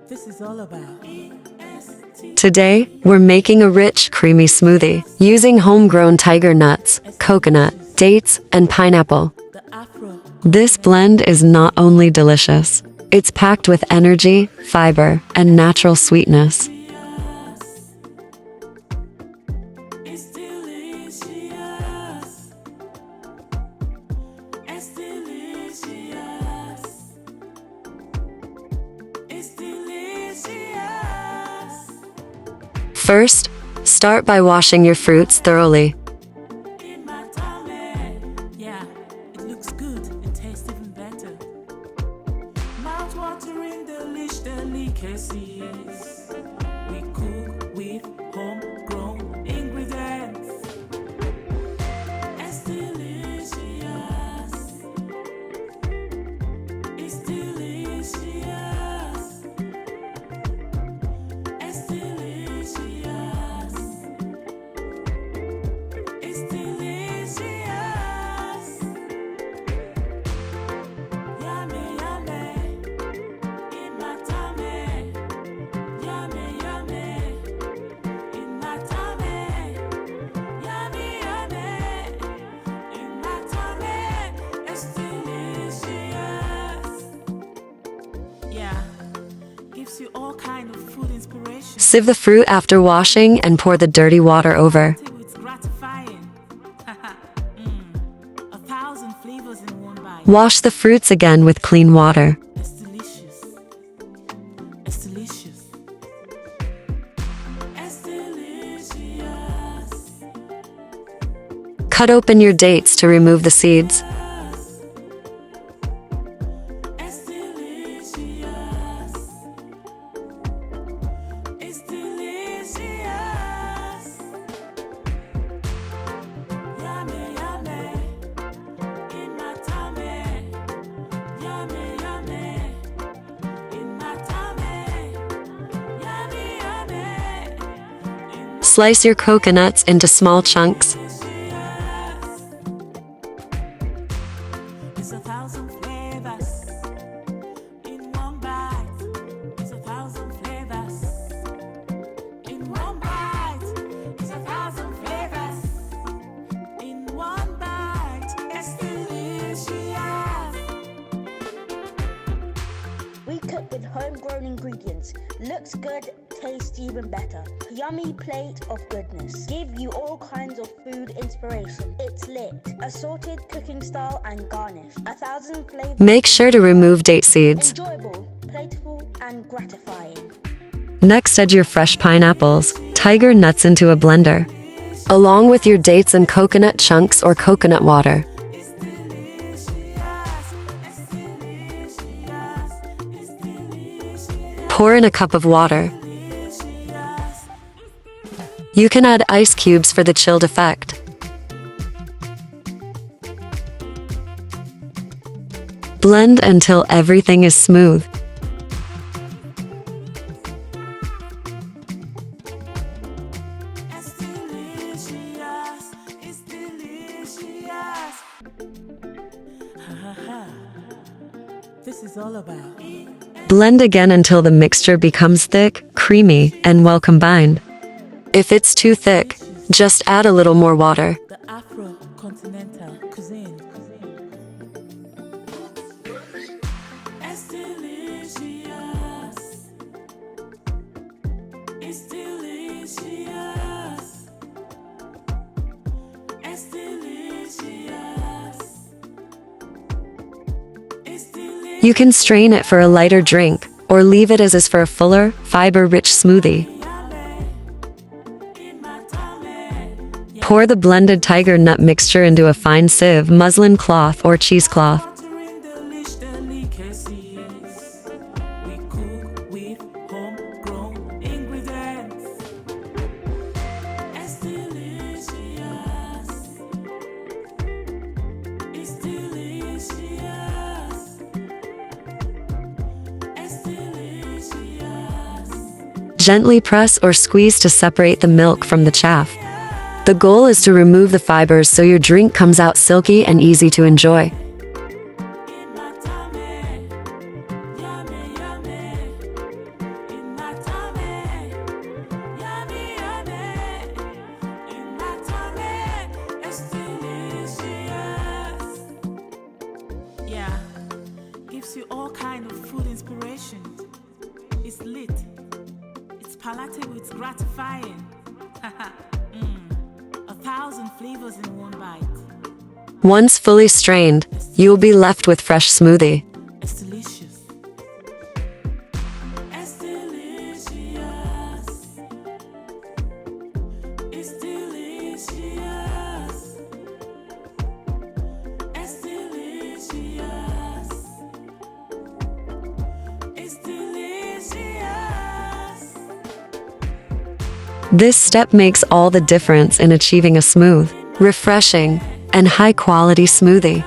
This is all about Today, we're making a rich, creamy smoothie using homegrown tiger nuts, coconut, dates, and pineapple. the Afro. This blend is not only delicious, it's packed with energy, fiber, and natural sweetness. It's delicious. It's delicious. It's delicious. First, start by washing your fruits thoroughly. In my tummy. Yeah, it looks good. It tastes even better. Mouth-watering delicacies. We cook with homegrown ingredients. It's delicious. It's delicious. It's delicious. It's delicious. Yummy, yummy. In my tummy. Yummy, yummy. In my tummy. Yummy, yummy. In my tummy. It's delicious. Yeah. Gives you all kind of food inspiration. Sieve the fruit after washing and pour the dirty water over. It's gratifying. 1,000 flavors in one bite. Wash the fruits again with clean water. It's delicious. It's delicious. It's delicious. Cut open your dates to remove the seeds. It's delicious. It's delicious. Yummy, yummy. In my tummy. Yummy, yummy. In my tummy. Yummy, yummy. Slice your coconuts into small chunks. It's 1,000 flavors in one bite. It's 1,000 flavors in one bite. It's 1,000 flavors in one bite. It's delicious. We cook with homegrown ingredients. Looks good, tastes even better. Yummy plate of goodness. Give you all kinds of food inspiration. It's lit. Assorted cooking style and garnish. 1,000 flavors. Make sure to remove date seeds. Enjoyable, plateful, and gratifying. Next, add your fresh pineapples, tiger nuts into a blender, along with your dates and coconut chunks or coconut water. It's delicious. It's delicious. It's delicious. Pour in a cup of water. Delicious. You can add ice cubes for the chilled effect. Blend until everything is smooth. It's delicious. It's delicious. This is all about Blend again until the mixture becomes thick, creamy, and well combined. If it's too thick, just add a little more water. the Afro-continental cuisine. It's delicious. It's delicious. It's delicious. It's delicious. You can strain it for a lighter drink, or leave it as is for a fuller, fiber-rich smoothie. In my tummy. Pour the blended tiger nut mixture into a fine sieve, muslin cloth, or cheesecloth. Watering delicacies. We cook with homegrown ingredients. It's delicious. It's delicious. It's delicious. Gently press or squeeze to separate the milk from the chaff. The goal is to remove the fibers so your drink comes out silky and easy to enjoy. In my tummy. gives you all kind of food inspiration. It's lit. It's palatable. It's gratifying. 1,000 flavors in one bite. Once fully strained, you will be left with fresh smoothie. EsteeLicious. EsteeLicious. EsteeLicious. EsteeLicious. EsteeLicious. This step makes all the difference in achieving a smooth, refreshing, and high-quality smoothie.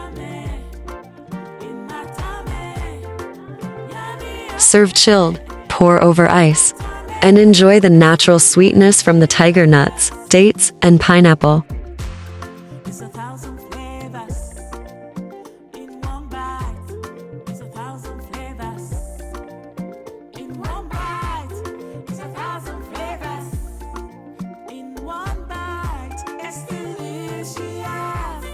Serve chilled, pour over ice, and enjoy the natural sweetness from the tiger nuts, dates, and pineapple. It's 1,000 flavors in one bite. It's 1,000 flavors in one bite. It's 1,000 flavors in one bite. EsteeLicious.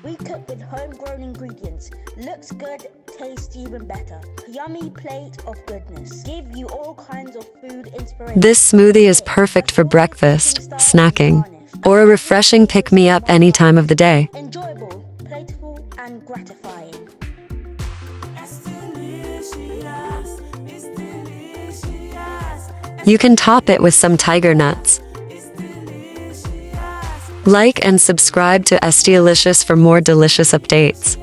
We cook with homegrown ingredients. Looks good, tastes even better. Yummy plate of goodness. Give you all kinds of food inspiration. This smoothie is perfect for breakfast, snacking, or a refreshing pick-me-up any time of the day. Enjoyable, playful, and gratifying. EsteeLicious. EsteeLicious. You can top it with some tiger nuts. EsteeLicious. Like and subscribe to EsteeLicious for more delicious updates.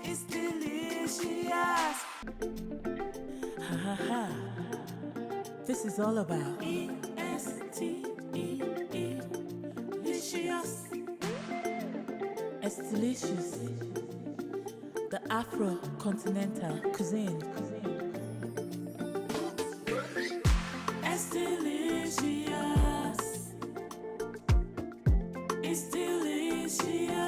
It's delicious. Ha ha ha. This is all about EsteeLicious. EsteeLicious. The Afro-continental cuisine. EsteeLicious. It's delicious.